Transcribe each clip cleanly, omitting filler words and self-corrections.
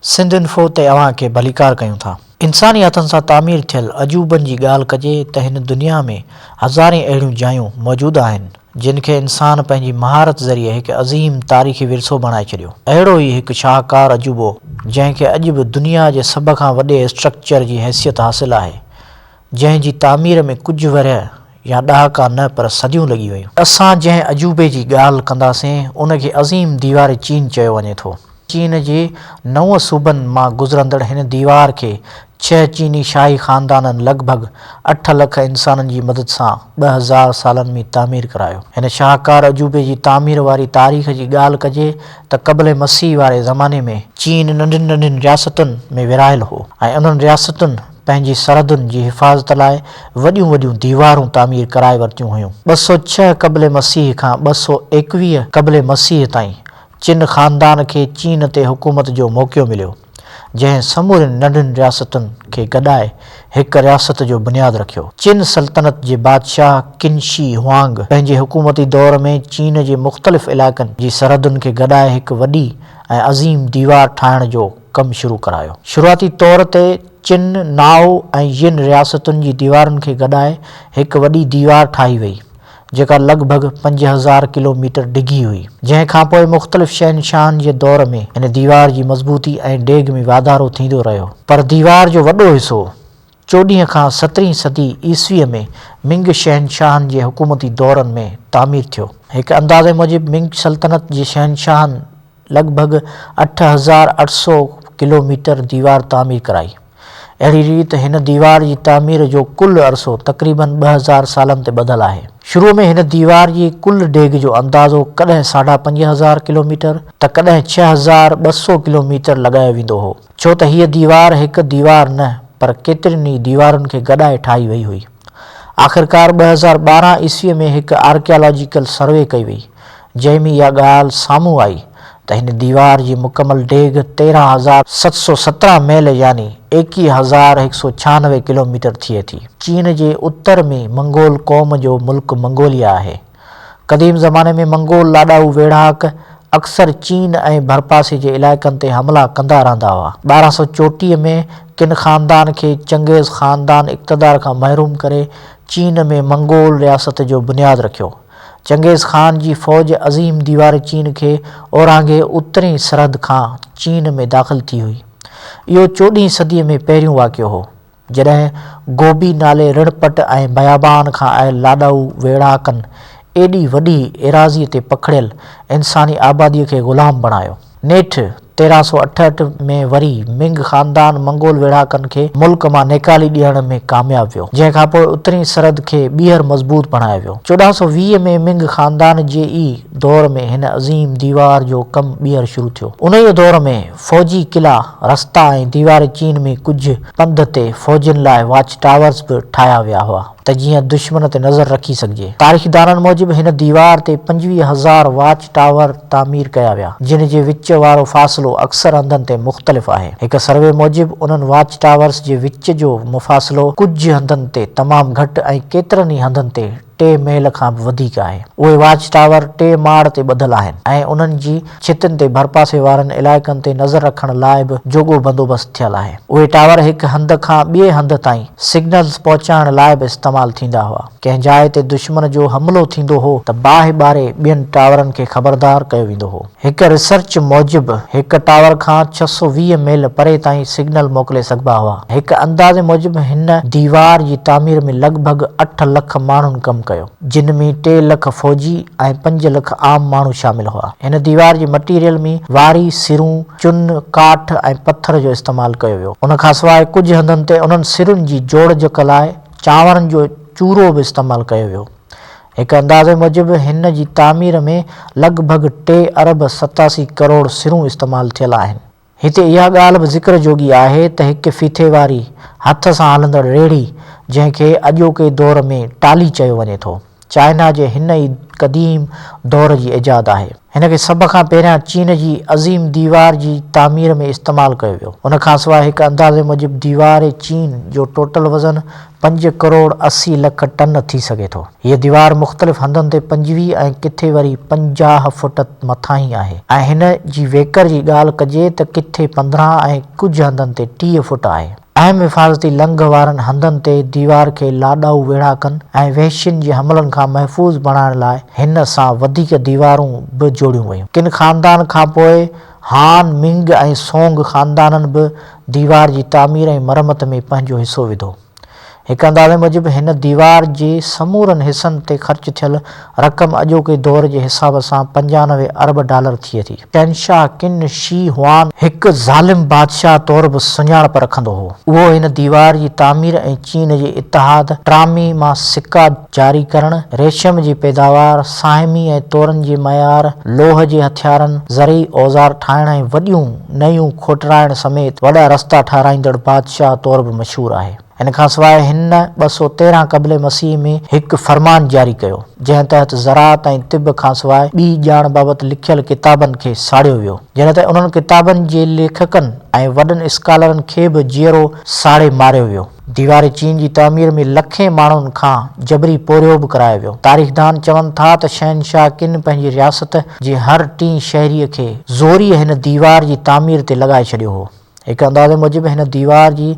Sindh info ते अव्हांखे भलीकार कयूं था। इंसानी हथनि सां तामीर थियल अजूबनि जी ॻाल्हि कजे त हिन दुनिया में हज़ारें अहिड़ियूं जायूं मौजूदु आहिनि जिन खे इंसान पंहिंजी महारत ज़रिए हिकु अज़ीम तारीख़ी विरसो बणाए छॾियो। अहिड़ो ई हिकु शाहकार अजूबो जंहिंखे अॼु बि दुनिया जे सभ खां वॾे स्ट्रक्चर जी हैसियत हासिलु आहे, जंहिंजी तामीर में कुझु वरह या ॾहाका न पर सदियूं लॻी वियूं। असां जंहिं अजूबे जी ॻाल्हि कंदासीं उनखे अज़ीम दीवार चीन चयो वञे थो। चीन जे 9 सूबनि मां गुज़रंदड़ हिन दीवार खे 6 चीनी शाही ख़ानदाननि लॻभॻि 8 लख इंसाननि जी मदद सां 2000 सालनि में तामीर करायो। हिन शाहकार अजूबे जी तामीर वारी तारीख़ जी ॻाल्हि कजे त क़ब्ल मसीह वारे ज़माने में चीन नंढियुनि नंढियुनि रियासतुनि में विरहायल हो ऐं उन्हनि रियासतुनि पंहिंजी सरहदुनि जी हिफ़ाज़त लाइ वॾियूं वॾियूं दीवारूं तामीर कराए वरितियूं हुयूं। 206 क़ब्ल मसीह खां 221 क़ब्ल मसीह ताईं चिन ख़ानदान खे चीन ते हुकूमत जो मौक़ियो मिलियो, जंहिं समूरनि नंढियुनि रियासतुनि खे गॾाए हिकु रियासत जो बुनियादु रखियो। चिन सल्तनत जे बादशाह किन शी हुआंग पंहिंजे हुकूमती दौर में चीन जे मुख़्तलिफ़ इलाइक़नि जी सरहदुनि खे गॾाए हिकु वॾी ऐं अज़ीम दीवार ठाहिण जो कमु शुरू करायो। शुरूआती तौर ते चिन, नाओ ऐं यिन रियासतुनि जी दीवारुनि खे गॾाए हिकु वॾी दीवार ठाही वई जेका लॻभॻि 5000 किलोमीटर डिघी हुई। जंहिं खां पोइ मुख़्तलिफ़ शहनशाहनि जे दौर में हिन दीवार जी मज़बूती ऐं डेघ में वाधारो थींदो रहियो, पर दीवार जो वॾो हिसो 14 खां 17वीं सदी ईस्वीअ में मिंग शहनशाहनि जे हुकूमती दौरनि में तामीर थियो। हिकु अंदाज़े मूजिबि मिंग सल्तनत जे शहनशाहनि लॻभॻि 8800 किलोमीटर दीवार तामीर कराई। अहिड़ी रीति हिन दीवार जी तामीर जो कुल अरसो तक़रीबन 2000 सालनि ते ॿधलु आहे। शुरू में हिन दीवार जी कुल डेघ जो अंदाज़ो कॾहिं 5500 किलोमीटर त कॾहिं 6200 किलोमीटर लॻायो वेंदो हो, छो त हीअ दीवार हिकु दीवार न पर केतिरनि ई दीवारुनि खे गॾाए ठाही वई हुई। आख़िरकार 2012 ईस्वीअ में हिकु आर्कियालॉजिकल सर्वे कई वई, जंहिं में इहा ॻाल्हि साम्हूं आई त हिन दीवार जी मुकमल डेघ 13717 मील यानी 21196 किलोमीटर थिए थी। चीन जे उत्तर में मंगोल क़ौम जो मुल्क मंगोलिया आहे। क़दीम ज़माने में मंगोल लाॾाऊ वेढ़ाक अक्सर चीन ऐं भरपासे जे इलाइक़नि ते हमला कंदा रहंदा हुआ। 1234 में किन ख़ानदान खे चंगेज़ ख़ानदान इक़्तिदार खां महरूम करे चीन में मंगोल रियासत जो बुनियादु रखियो। चंगेज़ ख़ान जी फ़ौज अज़ीम दीवार चीन खे ओरांगे उत्तरी सरहद खां चीन में दाख़िल थी हुई। इहो 14वीं सदीअ में पहिरियों वाक़ियो हो जॾहिं गोबी नाले ऋणपट ऐं बयाबान खां आयल लाॾाऊ वेढ़ाकनि एॾी वॾी एराज़ीअ ते पखिड़ियल इंसानी आबादीअ खे ग़ुलाम बणायो। नेठि 1368 में वरी मिंग ख़ानदान मंगोल वेढ़ाकनि खे मुल्क मां निकाली ॾियण में कामयाबु वियो, जंहिं खां पोइ उत्तरी सरहद खे ॿीहर मज़बूत बणायो वियो। 1420 में मिंग ख़ानदान जे ई दौर में हिन अज़ीम दीवार जो कमु ॿीहर शुरू थियो। उन ई दौर में फ़ौजी क़िला, रस्ता ऐं दीवार चीन में कुझु पंध ते फ़ौजियुनि लाइ वॉच टावर्स बि ठाहिया विया हुआ त जीअं दुश्मन ते नज़र रखी सघिजे। तारीख़दाननि मूजिबि हिन दीवार ते 25000 वॉच टावर तामीर कया विया, जिन जे विच वारो फ़ासिलो अक्सर हंधनि ते मुख़्तलिफ़ आहे। हिकु सर्वे मूजिबि उन्हनि वॉच टावर्स जे विच जो मुफ़ासिलो कुझु हंधनि ते तमामु घटि ऐं केतिरनि ई हंधनि ते 3 मील खां बि वधीक आहे। उहे वॉच टावर 3 माड़ ते ॿधल आहिनि ऐं उन्हनि जी छितियुनि ते भरपासे वारनि इलाइक़नि ते नज़र रखण लाइ बि जोॻो बंदोबस्तु थियल आहे। उहे टावर हिकु हंध खां ॿिए हंध ताईं सिग्नल्स पहुचाइण लाइ बि इस्तेमालु थींदा हुआ। कंहिं जाइ ते दुश्मन जो हमिलो थींदो हो त बाहि ॿारे ॿियनि टावरनि खे ख़बरदार कयो वेंदो हो। हिकु रिसर्च मूजिबि हिकु टावर खां 620 मील परे ताईं सिग्नल मोकिले सघिबा हुआ। हिकु अंदाज़े मूजिबि हिन दीवार जी तामीर में लॻभॻि 8 लख माण्हुनि कमु कयो, जिन में 3 लख फ़ौजी ऐं 5 लख आम माण्हू शामिल हुआ। हिन दीवार जी मटीरियल में वारी, सिरूं, चुन, काठ ऐं पत्थर जो इस्तेमालु कयो वियो। उन खां सवाइ कुझु हंधनि ते उन्हनि सिरुनि जी जोड़जक लाइ चांवरनि जो चूरो बि इस्तेमालु कयो वियो। हिकु अंदाज़े मूजिबि हिन जी तामीर में लॻभॻि 3 अरब 87 करोड़ सिरूं इस्तेमालु थियल आहिनि। हिते इहा ॻाल्हि बि ज़िक्र जोगी आहे त हिकु फीथे वारी हथ सां हलंदड़ रेड़ी, जंहिंखे अॼोके दौर में टाली चयो वञे थो, चाइना जे हिन ई क़दीम दौर जी इजाद आहे। हिन खे सभ खां पहिरियां चीन जी अज़ीम दीवार जी तामीर में इस्तेमालु कयो वियो। उन खां सवाइ हिकु अंदाज़े मूजिबि दीवार चीन जो टोटल वज़न 5 करोड़ 80 लख टन थी सघे थो। हीअ दीवार मुख़्तलिफ़ हंधनि ते 25 ऐं किथे वरी 50 फुट मथां ई आहे ऐं हिन जी वेकर जी ॻाल्हि कजे त किथे 15 ऐं कुझु हंधनि ते 30 फुट आहे। अहम हिफ़ाज़ती लंघ वारनि हंधनि ते दीवार खे लाॾाऊ वेढ़ा कनि ऐं वहशियुनि जे हमलनि खां महफ़ूज़ बणाइण लाइ हिन सां वधीक दीवारूं बि जोड़ियूं वयूं। किन ख़ानदान खां पोइ हान, मिंग ऐं सोंग ख़ानदाननि बि दीवार जी तामीर ऐं मरमत में पंहिंजो हिसो विधो। हिकु अंदाज़े मूजिबि हिन दीवार जे समूरनि हिसनि ते ख़र्च थियल रक़म अॼोके दौर जे हिसाब सां 95 अरब डॉलर थिए थी। शहंशाह किन शी हुआन हिकु ज़ालिम बादशाह तौर बि सुञाणप रखंदो हो। उहो हिन दीवार जी तामीर ऐं चीन जे इतिहाद, ट्रामी मां सिक्का जारी करणु, रेशम जी पैदावार, साहिमी ऐं तोरनि जे मयार, लोह जे हथियारनि, ज़रई औज़ार ठाहिण ऐं वॾियूं नयूं खोटराइण समेत वॾा रस्ता ठाराईंदड़ बादशाह तौर बि मशहूरु आहे। इन खां सवाइ हिन 213 क़ब्ल मसीह में हिकु फ़रमान जारी कयो जंहिं तहत ज़राअत ऐं तिब खां सवाइ ॿी ॼाण बाबति लिखियल किताबनि खे साड़ियो वियो, जिन ते उन्हनि किताबनि जे लेखकनि ऐं वॾनि स्कॉलरनि खे बि जीअरो साड़े मारियो वियो। दीवार चीन जी तामीर में लखें माण्हुनि खां जबरी पोरियो बि करायो वियो। तारीख़दान चवनि था त शहंशाह किन पंहिंजी रियासत जे हर टीं शहरीअ खे ज़ोरीअ हिन दीवार जी तामीर ते लॻाए छॾियो हो। हिकु अंदाज़े मूजिबि हिन दीवार जी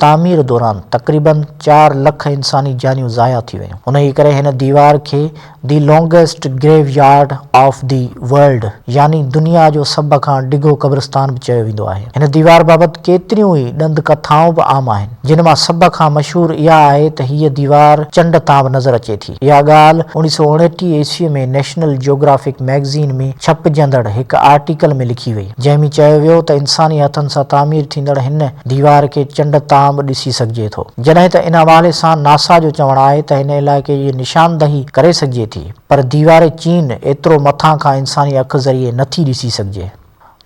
तामीर दौरान तक़रीबन 4 लख इंसानी जानियूं ज़ाया थी वियूं। उन ई करे हिन दीवार खे the longest graveyard of the world यानी दुनिया जो सभ खां डिघो क़ब्रिस्तान बि चयो वेंदो आहे। हिन दीवार बाबति केतिरियूं ई ॾंद कथाऊं बि आम आहिनि, जिन मां सभ खां मशहूरु इहा आहे त हीअ दीवार चंड तां बि नज़र अचे थी। इहा ॻाल्हि 1929 ईस्वी में नेशनल जियोग्राफिक मैगज़ीन में छपजंदड़ हिकु आर्टिकल में लिखी वई, जंहिं में चयो वियो त इंसानी हथनि सां तामीर थींदड़ हिन दीवार खे चंड तां बि ॾिसी सघिजे थो। जॾहिं त इन हवाले सां नासा जो चवणु आहे त हिन इलाइक़े जी निशानदही करे सघिजे थी, पर दीवार चीन एतिरो मथां खां इंसानी अखि ज़रिए नथी ॾिसी सघिजे।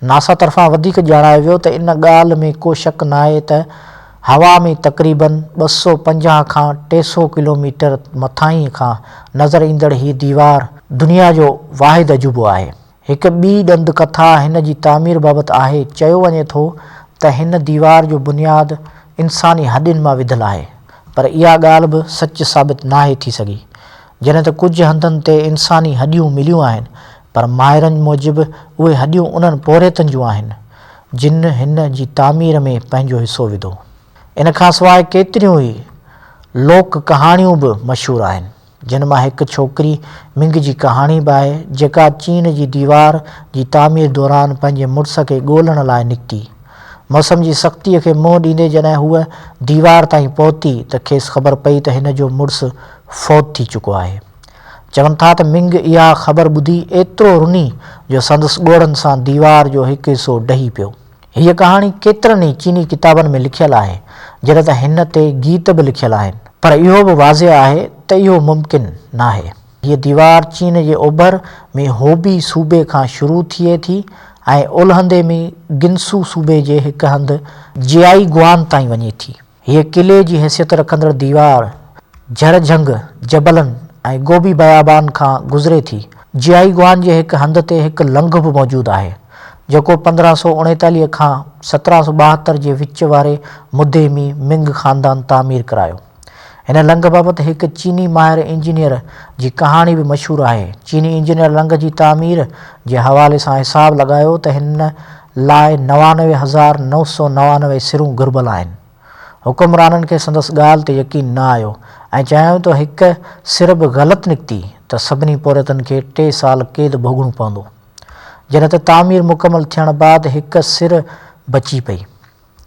नासा तरफ़ां वधीक ॼाणायो वियो त इन ॻाल्हि में को शक न आहे त हवा में तक़रीबन 250 खां 300 किलोमीटर मथां ई खां नज़र ईंदड़ हीअ दीवार दुनिया जो वाहिद अजूबो आहे। हिकु ॿी ॾंद कथा हिन जी तामीर बाबति आहे। चयो वञे थो त हिन दीवार जो बुनियादु इंसानी हॾियुनि मां विधल आहे, पर इहा ॻाल्हि बि सच साबित नाहे थी सघी। जॾहिं त कुझु हंधनि ते इंसानी हॾियूं मिलियूं आहिनि, पर माहिरनि मूजिबि उहे हॾियूं उन्हनि पोरेतनि जूं आहिनि जिन हिन जी तामीर में पंहिंजो हिसो विधो। इन खां सवाइ केतिरियूं ई लोक कहाणियूं बि मशहूरु आहिनि, जिन मां हिकु छोकिरी मिंग जी कहाणी बि आहे जेका चीन जी दीवार जी तामीर दौरान पंहिंजे मुड़ुस खे ॻोल्हण लाइ निकिती। मौसम जी सख़्तीअ खे मुंहुं ॾींदे जॾहिं हूअ दीवार ताईं पहुती त खेसि ख़बर पई त हिन जो मुड़ुसु फ़ौत थी चुको आहे। चवनि था त मिंग इहा ख़बर ॿुधी एतिरो रुनी जो संदसि ॻोड़नि सां दीवार जो हिकु हिसो ॾही पियो। हीअ कहाणी केतिरनि ई चीनी किताबनि में लिखियलु आहे, जॾहिं त हिन ते गीत बि लिखियलु आहिनि, पर इहो बि वाज़िह आहे त इहो मुमकिन नाहे। हीअ दीवार चीन जे ओभर में होबी सूबे खां शुरू थिए थी ऐं ओलहंदे में गिनसू सूबे जे हिकु हंधि जियाईगुआन ताईं वञे थी। हीअ किले जी हैसियत रखंदड़ दीवार झरझंग जबलनि ऐं गोबी बयाबान खां गुज़रे थी। जियाईगुआन जे हिकु हंध ते हिकु लंघ बि मौजूदु आहे जेको 1539 खां 1772 जे विच वारे मुदे में मिंग ख़ानदान तामीर करायो। हिन लंघ बाबति हिकु चीनी माहिर इंजीनियर जी कहाणी बि मशहूरु आहे। चीनी इंजीनियर लंघ जी तामीर जे हवाले सां हिसाब लॻायो त हिन लाइ 99,999 सिरूं घुर्बल आहिनि। हुकुमराननि खे संदसि ॻाल्हि ते यकीन न आयो ऐं चयाऊं त हिकु सिर बि ग़लति निकिती त सभिनी पोरितनि खे 3 साल क़ैद भोगणो पवंदो। जॾहिं त तामीर मुकमल थियण बैदि हिकु सिर बची पई।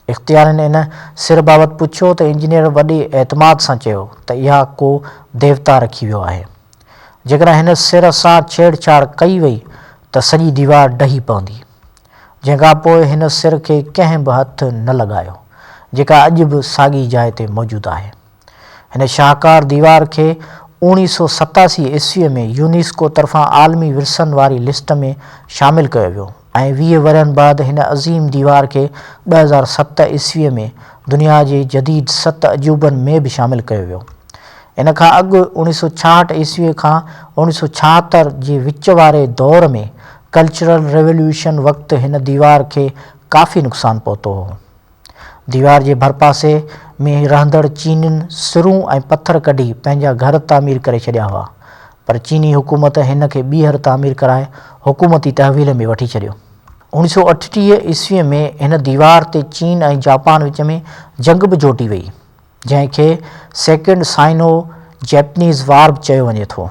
इख़्तियारनि इन सिर बाबति पुछियो त इंजीनियर वॾे एतमाद सां चयो त इहा को देवता रखी वियो आहे। जेकॾहिं हिन सिर सां छेड़छाड़ कई वई त सॼी दीवार ॾही पवंदी। जंहिंखां पोइ हिन सिर खे कंहिं बि हथु न लॻायो, जेका अॼु बि साॻी जाइ ते मौजूदु आहे। हिन शाहकार दीवार खे 1987 ईस्वीअ में यूनेस्को तरफ़ां आलमी विरसनि वारी लिस्ट में शामिलु कयो वियो ऐं 20 वरनि बाद हिन अज़ीम दीवार खे 2007 ईस्वीअ में दुनिया जे जदीद 7 अजूबनि में बि शामिलु कयो वियो। इन खां अॻु 1966 ईस्वीअ खां 1976 जे विच वारे दौर में कल्चरल रेवोल्यूशन वक़्तु हिन दीवार खे काफ़ी नुक़सानु पहुतो हो। दीवार जे भरपासे में रहंदड़ चीनियुनि सिरूं ऐं पथर कढी पंहिंजा घर तामीर करे छॾिया हुआ, पर चीनी हुकूमत हिन खे ॿीहर तामीर कराए हुकूमती तहवील में वठी छॾियो। 1938 ईस्वीअ में हिन दीवार ते चीन ऐं जापान विच में जंग बि जोटी वई, जंहिंखे सेकेंड साइनो जैपनीज़ वार बि चयो वञे थो।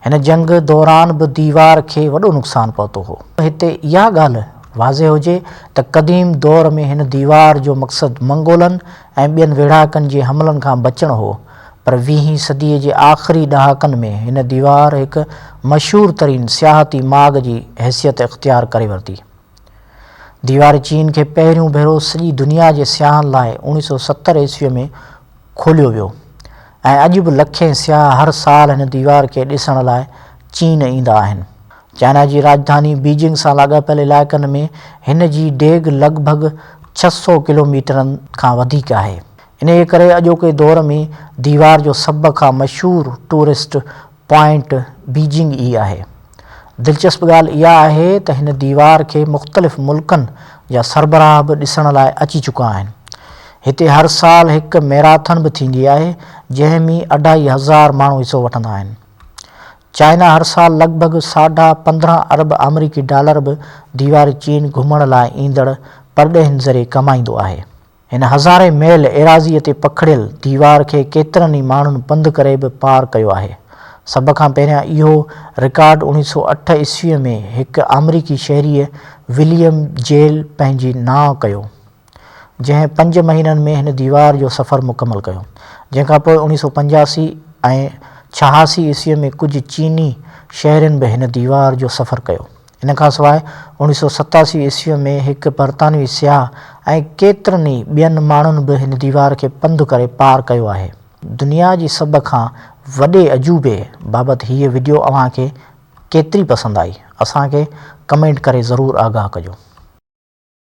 हिन जंग दौरान बि दीवार खे वॾो नुक़सानु पहुतो हो। हिते इहा ॻाल्हि वाज़े हुजे त क़दीम दौर में हिन दीवार जो मक़सदु मंगोलनि ऐं ॿियनि वेढ़ाकनि जे हमलनि खां बचणु हो, पर 20वीं सदीअ जे आख़िरी ॾहाकनि में हिन दीवार हिकु मशहूरु तरीन सियाहती माॻ जी हैसियत इख़्तियार करे वरिती। दीवार चीन खे पहिरियों भेरो सॼी दुनिया जे सियाहनि लाइ 1970 ईस्वीअ में खोलियो वियो ऐं अॼु बि लखें सियाह हर साल हिन दीवार खे ॾिसण लाइ चीन ईंदा आहिनि। चाइना जी राजधानी बीजिंग सां लाॻापियल इलाइक़नि में हिन जी डेघ लॻभॻि 600 किलोमीटरनि खां वधीक आहे। इन करे अॼोके दौर में दीवार जो सभ खां मशहूरु टूरिस्ट पॉइंट बीजिंग ई आहे। दिलचस्प ॻाल्हि इहा आहे त हिन दीवार खे मुख़्तलिफ़ मुल्कनि जा सरबराह बि ॾिसण लाइ अची चुका आहिनि। हिते हर साल हिकु मैराथन बि थींदी आहे, जंहिं में 2500 माण्हू हिसो वठंदा आहिनि। चाइना हर साल लॻभॻि $15.5 अरब अमरीकी डॉलर बि दीवार चीन घुमण लाइ ईंदड़ परॾेहिनि ज़रिए कमाईंदो आहे। हिन हज़ारे मैल एराज़ीअ ते पखिड़ियल दीवार खे केतिरनि ई माण्हुनि पंधु करे बि पार कयो आहे। सभ खां पहिरियां इहो रिकॉर्ड 1908 ईस्वीअ में हिकु अमरीकी शहरीअ विलियम जेल पंहिंजी नाव कयो, जंहिं 5 महीननि में हिन दीवार जो सफ़र मुकमल कयो। जंहिंखां पोइ 1985 ऐं 86 ईस्वीअ में कुझु चीनी शहरनि बि हिन दीवार जो सफ़र कयो। इन खां सवाइ 1987 ईस्वीअ में हिकु बर्तानवी सियाह ऐं केतिरनि ई ॿियनि माण्हुनि बि हिन दीवार खे पंधु करे पार कयो आहे। दुनिया जी सभ खां वॾे अजूबे बाबति हीअ वीडियो अव्हांखे केतिरी पसंदि आई, असांखे कमेंट करे ज़रूरु आगाह कजो।